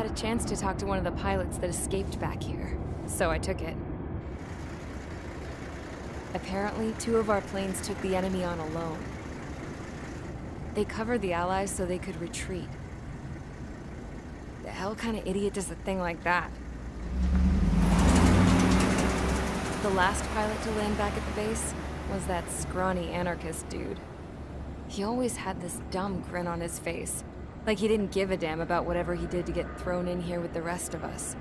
had a chance to talk to one of the pilots that escaped back here, so I took it. Apparently, 2 of our planes took the enemy on alone. They covered the Allies so they could retreat. The hell kind of idiot does a thing like that? The last pilot to land back at the base was that scrawny anarchist dude. He always had this dumb grin on his face, like he didn't give a damn about whatever he did to get thrown in here with the rest of us.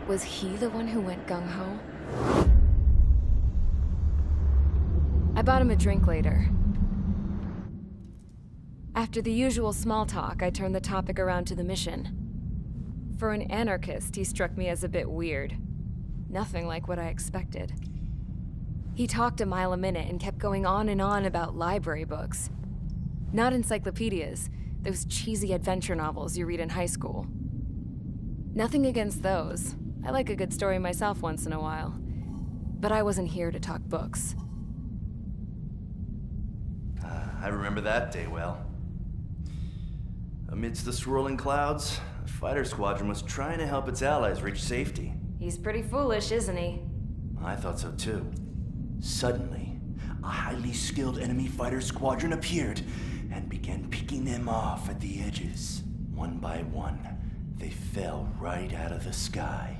Was he the one who went gung-ho? I bought him a drink later. After the usual small talk, I turned the topic around to the mission. For an anarchist, he struck me as a bit weird. Nothing like what I expected. He talked a mile a minute and kept going on and on about library books. Not encyclopedias, those cheesy adventure novels you read in high school. Nothing against those. I like a good story myself once in a while. But I wasn't here to talk books. I remember that day well. Amidst the swirling clouds, the fighter squadron was trying to help its allies reach safety. He's pretty foolish, isn't he? I thought so too. Suddenly, a highly skilled enemy fighter squadron appeared and began picking them off at the edges. One by one, they fell right out of the sky.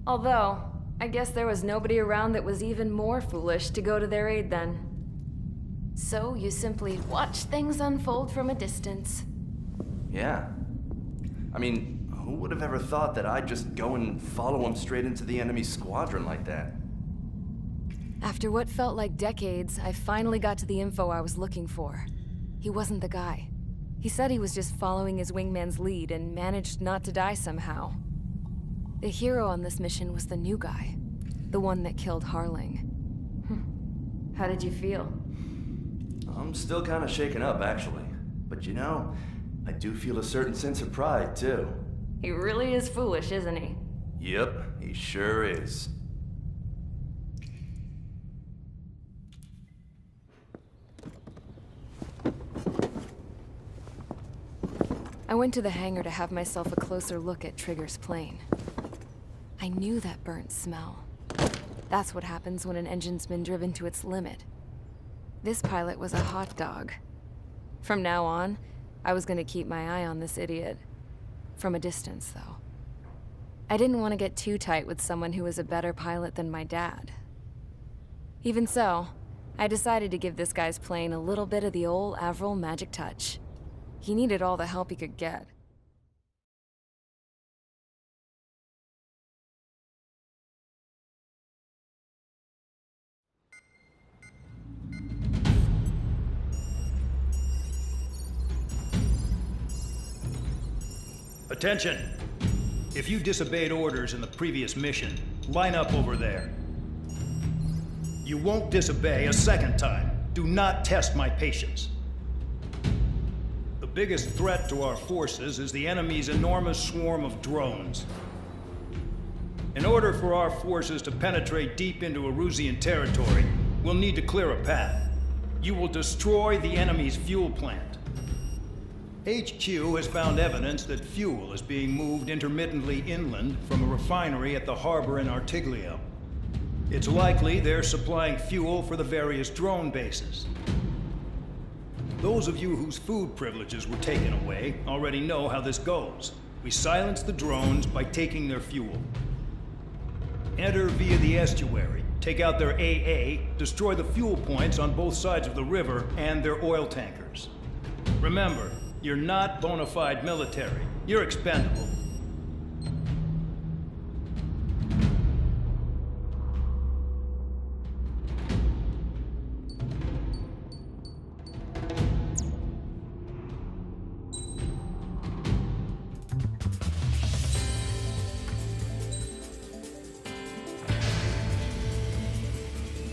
Although, I guess there was nobody around that was even more foolish to go to their aid then. So you simply watch things unfold from a distance. Yeah. I mean, who would have ever thought that I'd just go and follow him straight into the enemy squadron like that? After what felt like decades, I finally got to the info I was looking for. He wasn't the guy. He said he was just following his wingman's lead and managed not to die somehow. The hero on this mission was the new guy. The one that killed Harling. How did you feel? I'm still kind of shaken up, actually. But you know, I do feel a certain sense of pride, too. He really is foolish, isn't he? Yep, he sure is. I went to the hangar to have myself a closer look at Trigger's plane. I knew that burnt smell. That's what happens when an engine's been driven to its limit. This pilot was a hot dog. From now on, I was gonna keep my eye on this idiot. From a distance, though. I didn't want to get too tight with someone who was a better pilot than my dad. Even so, I decided to give this guy's plane a little bit of the old Avril magic touch. He needed all the help he could get. Attention! If you disobeyed orders in the previous mission, line up over there. You won't disobey a second time. Do not test my patience. The biggest threat to our forces is the enemy's enormous swarm of drones. In order for our forces to penetrate deep into Erusian territory, we'll need to clear a path. You will destroy the enemy's fuel plant. HQ has found evidence that fuel is being moved intermittently inland from a refinery at the harbor in Artiglio. It's likely they're supplying fuel for the various drone bases. Those of you whose food privileges were taken away already know how this goes. We silence the drones by taking their fuel. Enter via the estuary, take out their AA, destroy the fuel points on both sides of the river and their oil tankers. Remember, you're not bona fide military. You're expendable.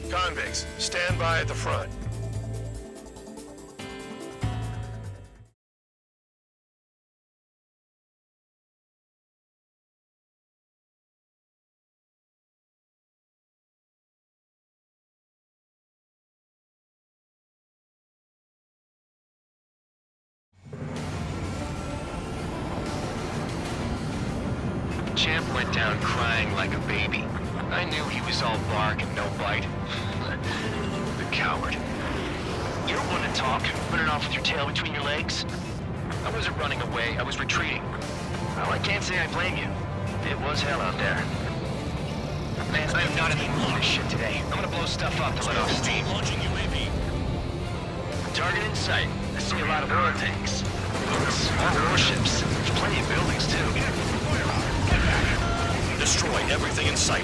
Convicts, stand by at the front. down crying like a baby. I knew he was all bark and no bite. The coward. You don't want to talk, running off with your tail between your legs? I wasn't running away, I was retreating. Well, I can't say I blame you. It was hell out there. Man, I am not in the mood for this shit today. I'm gonna blow stuff up to let off steam. Launching UAV. Target in sight. I see a lot of oil tanks. Boats, more warships. There's plenty of buildings, too. Destroy everything in sight.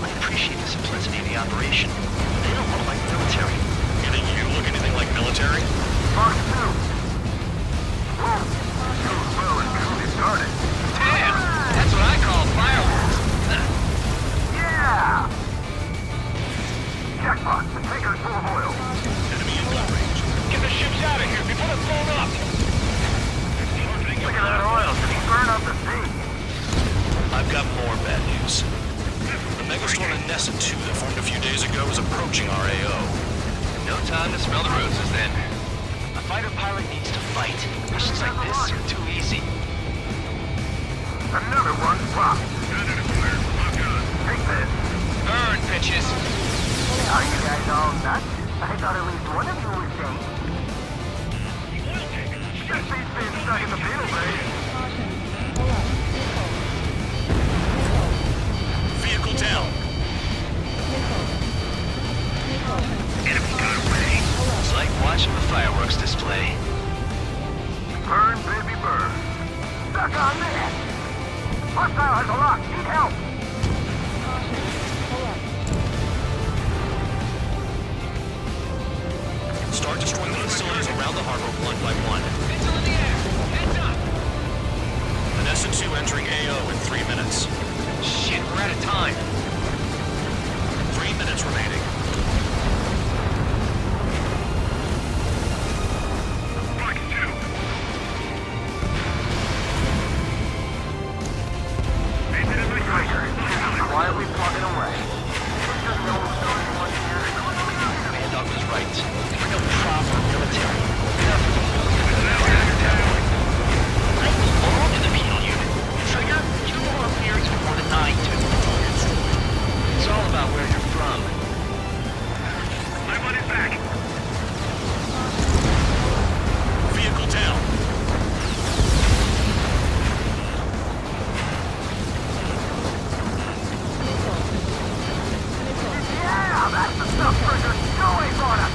I appreciate the simplicity of the operation. They don't look like military. You think you look anything like military? Mark 2. Whoa. Goes well until it started. Damn! That's what I call fireworks. Yeah! Jackpot, the tanker's full of oil. Enemy in gun range. Get the ships out of here before they're blown up! Look at that oil. Did he burn up the sea? I've got more bad news. The megastorm in Nessa 2 that formed a few days ago is approaching our AO. No time to smell the roses then. A fighter pilot needs to fight. Missions like this are too easy. Another one dropped. Take this. Burn, bitches! Are you guys all nuts? I thought at least one of you was sane. Just these being stuck in the beetle base. Vehicle down. Enemy got away. It's like watching a fireworks display. Burn, baby, burn. Stuck on that. Hostile has a lock. Need help. Start destroying the facilities around the harbor one by one. Missile in the air! Heads up! Nessa 2 entering AO in 3 minutes. Shit, we're out of time. 3 minutes remaining. Quietly plugging away. Mandog was right. We're no proper military. I belong in the penal unit. Trigger, you don't belong here even more than I do. It's all about where you're from. I want it back. Vehicle down. Yeah, that's the stuff burger. Go away, Florida.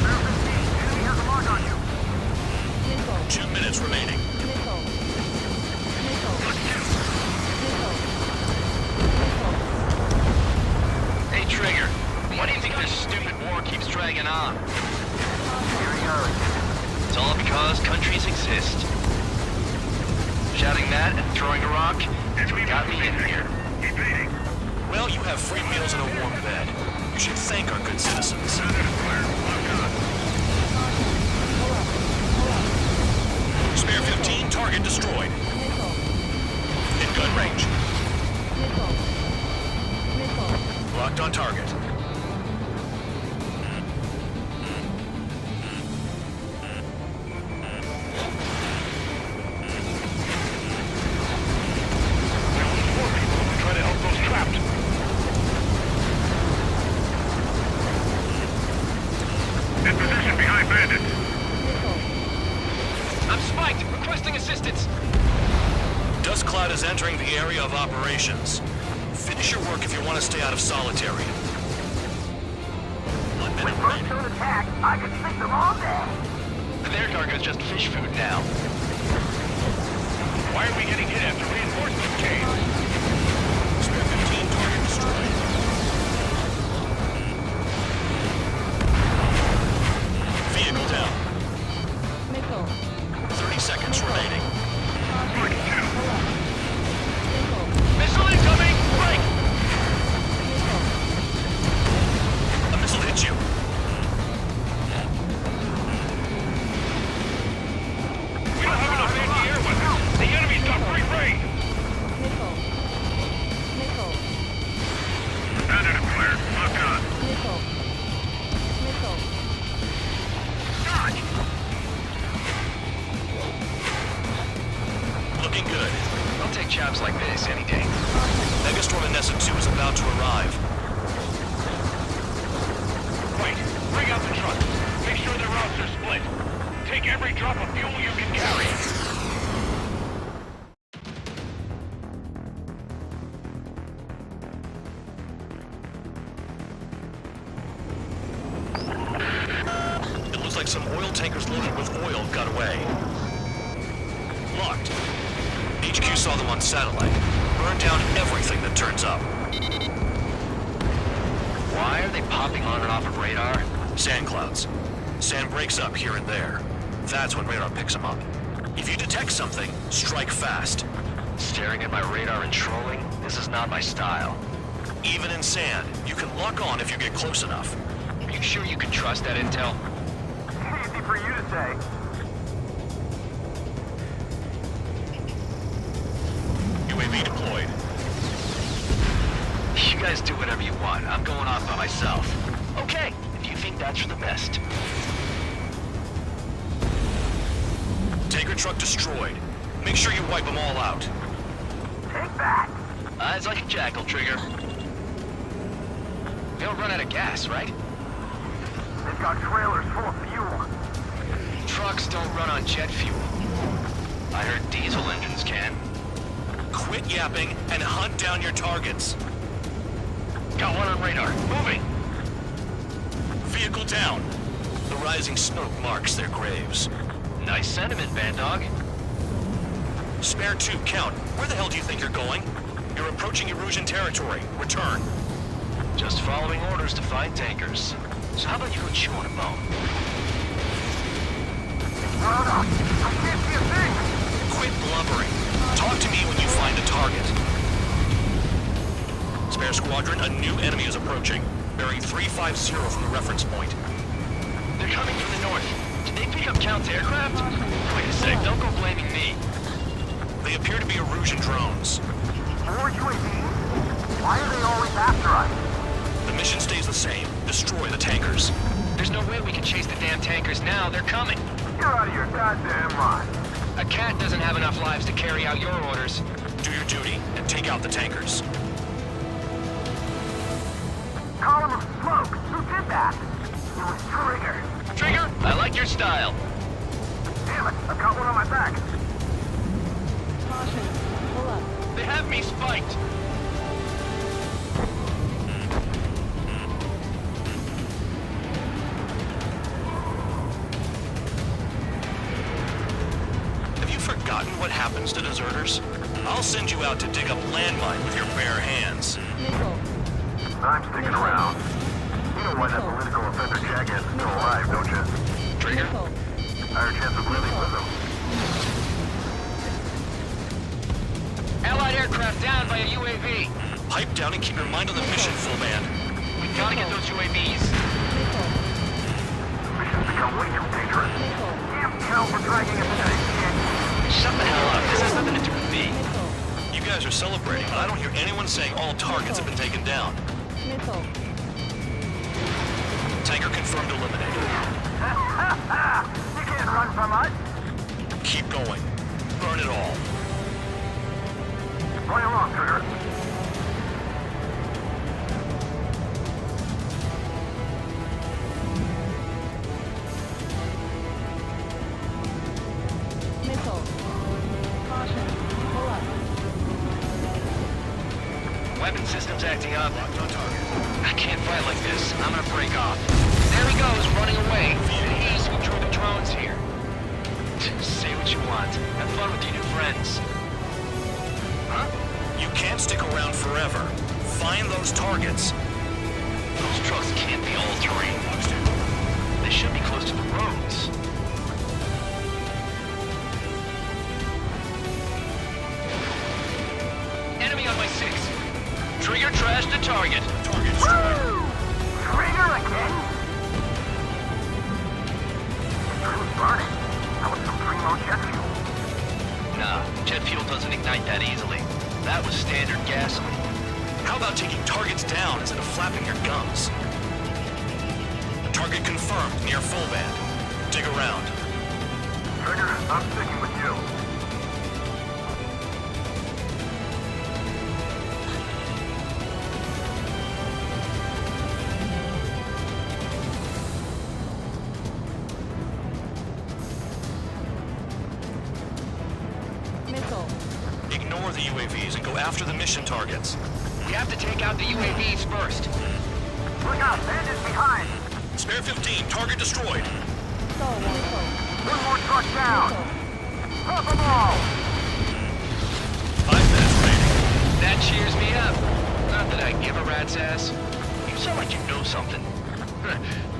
There's the team. Enemy has a lock on you. 2 minutes remaining. Hey, Trigger, why do you think this stupid war keeps dragging on? Here he goes. It's all because countries exist. Shouting that and throwing a rock is what got me in here. Well, you have free meals and a warm bed. You should thank our good citizens. Spare 15, target destroyed. In gun range. Locked on target. Try to help those trapped. In position behind bandits. I'm spiked! Requesting assistance! Dust Cloud is entering the area of operations. Finish your work if you want to stay out of solitary. 1 minute remaining. First to attack, I could stick them all day. Their cargo's just fish food now. Why are we getting hit after reinforcements came? Spare 15, target destroyed. Vehicle down. 30 seconds remaining. Missile incoming! Break! A missile hit you. We don't have enough anti-air weapons. The enemy's got free reign. times like this any day. Megastorm and Nessa 2 is about to arrive. Wait, bring out the truck. Make sure the routes are split. Take every drop of fuel you can carry. It looks like some oil tankers loaded with oil got away. Locked. HQ saw them on satellite. Burn down everything that turns up. Why are they popping on and off of radar? Sand clouds. Sand breaks up here and there. That's when radar picks them up. If you detect something, strike fast. Staring at my radar and trolling? This is not my style. Even in sand, you can lock on if you get close enough. Are you sure you can trust that intel? Easy for you to say. UAV deployed. You guys do whatever you want. I'm going off by myself. Okay, if you think that's for the best. Tanker truck destroyed. Make sure you wipe them all out. Take that. Eyes like a jackal, Trigger. They don't run out of gas, right? They've got trailers full of fuel. Trucks don't run on jet fuel. I heard diesel engines can. Quit yapping and hunt down your targets. Got one on radar. Moving. Vehicle down. The rising smoke marks their graves. Nice sentiment, Bandog. Spare 2, count. Where the hell do you think you're going? You're approaching Erusian territory. Return. Just following orders to find tankers. So how about you go chew on a bone? Run up. I can't see a thing. Quit blubbering. Talk to me when you find a target. Spare squadron, a new enemy is approaching. Bearing 350 from the reference point. They're coming from the north. Did they pick up Count's aircraft? Wait a sec, don't go blaming me. They appear to be Erusian drones. More UAVs? Why are they always after us? The mission stays the same. Destroy the tankers. There's no way we can chase the damn tankers now. They're coming. You're out of your goddamn mind. A cat doesn't have enough lives to carry out your orders. Do your duty and take out the tankers. Column of smoke. Who did that? It was Trigger. Trigger, I like your style. Damn it, I've got one on my back. They have me spiked. Have you forgotten what happens to deserters? I'll send you out to dig up landmine with your bare hands. I'm sticking around. You know why that political offender jackass is still alive, don't you? Trigger, Higher chance of living with him. Allied aircraft down by a UAV. Pipe down and keep your mind on the mission, full band. We gotta get those UAVs. Mission's become way too dangerous. Damn hell for dragging us into this shit. Shut the hell up. This has nothing to do with me. You guys are celebrating, but I don't hear anyone saying all targets have been taken down. Tanker confirmed eliminated. You can't run from us. Keep going. Burn it all. Play along, Trigger. Weapon systems acting up. I can't fight like this. I'm gonna break off. There he goes, running away. And he's who drew the drones here. Say what you want. Have fun with your new friends. Huh? You can't stick around forever. Find those targets. Those trucks can't be all terrain. They should be close to the roads. Enemy on my 6. Trigger trashed the target. Target destroyed. Woo! Trigger again? Who's burning? That was some primo jet fuel. Nah, jet fuel doesn't ignite that easily. That was standard gasoline. How about taking targets down instead of flapping your gums? Target confirmed near full band. Dig around. Trigger, I'm sticking with you. the UAVs and go after the mission targets. We have to take out the UAVs first. Look out, bandits behind! Spare 15, target destroyed. One more truck down! Pop them all! 5 minutes remaining. That cheers me up. Not that I give a rat's ass. You sound like you know something.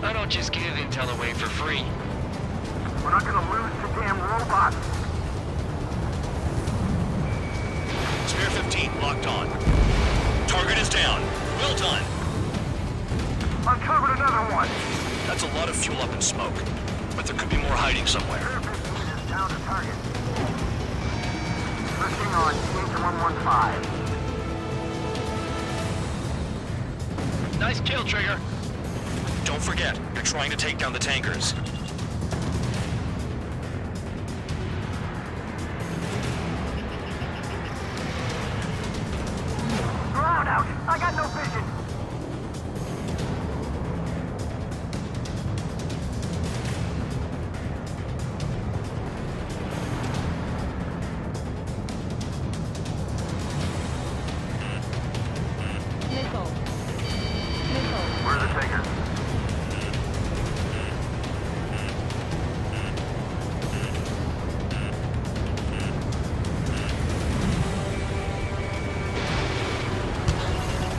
I don't just give intel away for free. We're not gonna lose to damn robots! Spare 15, locked on. Target is down. Well done. Uncovered another one! That's a lot of fuel up in smoke. But there could be more hiding somewhere. Air 15 is down to target. Pushing on CH-115. Nice kill, Trigger. Don't forget, you're trying to take down the tankers. Ground out! I got no vision! Where are the takers?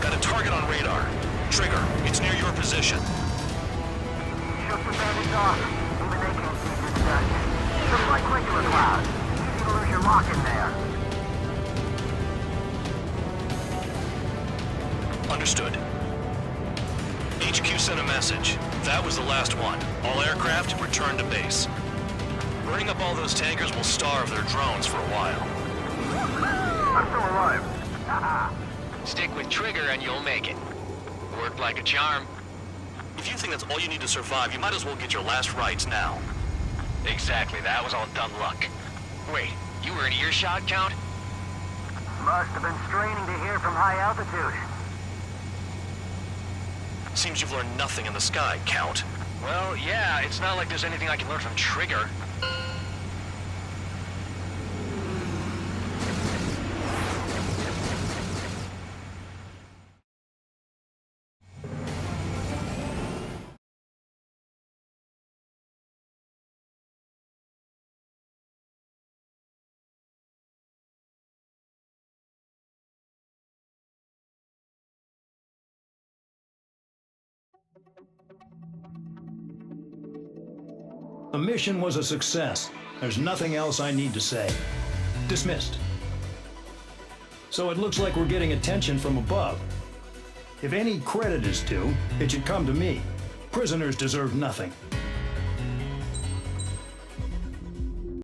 Got a target on radar. Trigger, it's near your position. Shook the bandits off. Even they can't see through the dust. Just like regular clouds. Easy to lose your lock in there. Understood. HQ sent a message. That was the last one. All aircraft return to base. Burning up all those tankers will starve their drones for a while. I'm still alive. Haha. Stick with Trigger and you'll make it. Worked like a charm. If you think that's all you need to survive, you might as well get your last rites now. Exactly, that was all dumb luck. Wait, you were in earshot, Count? Must have been straining to hear from high altitude. Seems you've learned nothing in the sky, Count. Well, yeah, it's not like there's anything I can learn from Trigger. The mission was a success. There's nothing else I need to say. Dismissed. So it looks like we're getting attention from above. If any credit is due, it should come to me. Prisoners deserve nothing.